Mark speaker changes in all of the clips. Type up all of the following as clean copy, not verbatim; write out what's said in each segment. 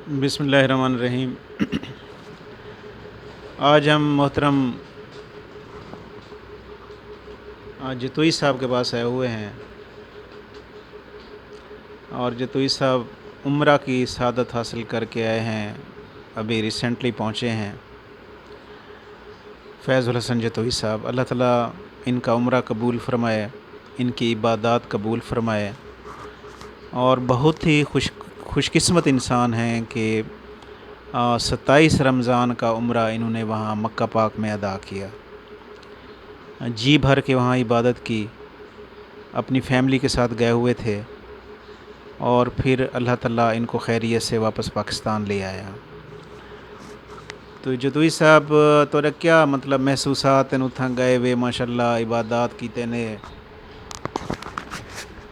Speaker 1: बिस्मिल्लाहिर्रहमानिर्रहीम। आज हम मोहतरम जतोई साहब के पास आए हुए हैं और जतोई साहब उम्रा की सआदत हासिल करके आए हैं, अभी रिसेंटली पहुँचे हैं। फैज़ुल हसन जतोई साहब, अल्लाह ताला इनका उम्रा कबूल फ़रमाए, इनकी इबादत कबूल फ़रमाए। और बहुत ही खुशकिस्मत इंसान हैं कि 27 रमज़ान का उम्रा इन्होंने वहाँ मक्का पाक में अदा किया, जी भर के वहाँ इबादत की, अपनी फैमिली के साथ गए हुए थे और फिर अल्लाह ताला इनको खैरियत से वापस पाकिस्तान ले आया। तो जतोई साहब तोरा क्या मतलब महसूसात हैं उथा गए वे माशाल्लाह इबादत कीते ने?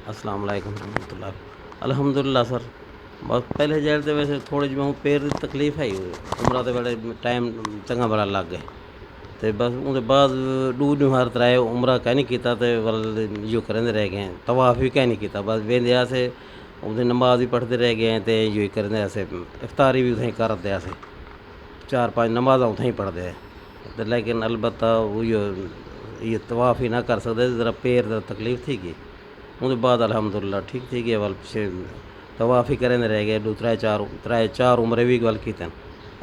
Speaker 2: अस्सलाम वालेकुम रहमतुल्लाह। अल्हम्दुलिल्लाह सर, बस पहले जेल ते वैसे थोड़ी जी मैं पैर दी तकलीफ है उमरा ते बड़े टाइम चंगा बड़ा लग गए ते बस उहदे बाद डू निहार तराए उमरा कह नहीं कीता ते वल यो करंदे रह गए, तवाफ भी कह नहीं कीता, बस वेंदे आसे उहदे नमाज भी पढ़ते रह गए ते यो करंदे आसे, इफ्तारी भी उथें करदे आसे, 4-5 नमाज़ां उथें पढ़दे ते लेकिन अलबत्ता ये तवाफ ही ना कर सकदे, ज़रा पैर दा तकलीफ थी गई। उहदे बाद अल्हम्दुलिल्लाह ठीक थी गया, वल पिछे तवाफ ही करेंदे रह गए, 3-4 उमरे भी गल कीतन।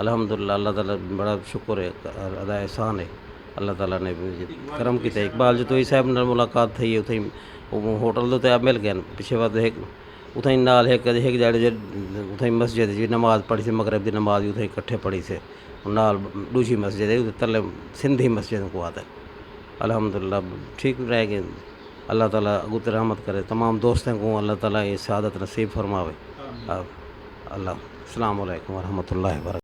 Speaker 2: अल्हम्दुलिल्लाह अल्लाह ताला बड़ा शुक्र है, अदा एहसान है, अल्लाह ताला ने करम किया। इकबाल जतोई साहब नाल मुलाकात थी उथें होटल दे उत्ते मिल गए पिछे बाद उथें नाल एक जड़े उथें मस्जिद जी नमाज़ पढ़ी सी, मगरब की नमाज़ भी उथें इकट्ठे पढ़ी से, नाल दूसरी मस्जिद है तले सिंधी मस्जिद को आते। अल्हम्दुलिल्लाह ठीक रह गए, अल्लाह ताला अगुत रहमत करे, तमाम दोस्तों को अल्लाह ताला ये सआदत नसीब फरमावे। अल्लाह। अस्सलाम वालेकुम व रहमतुल्लाहि व बरकातहू।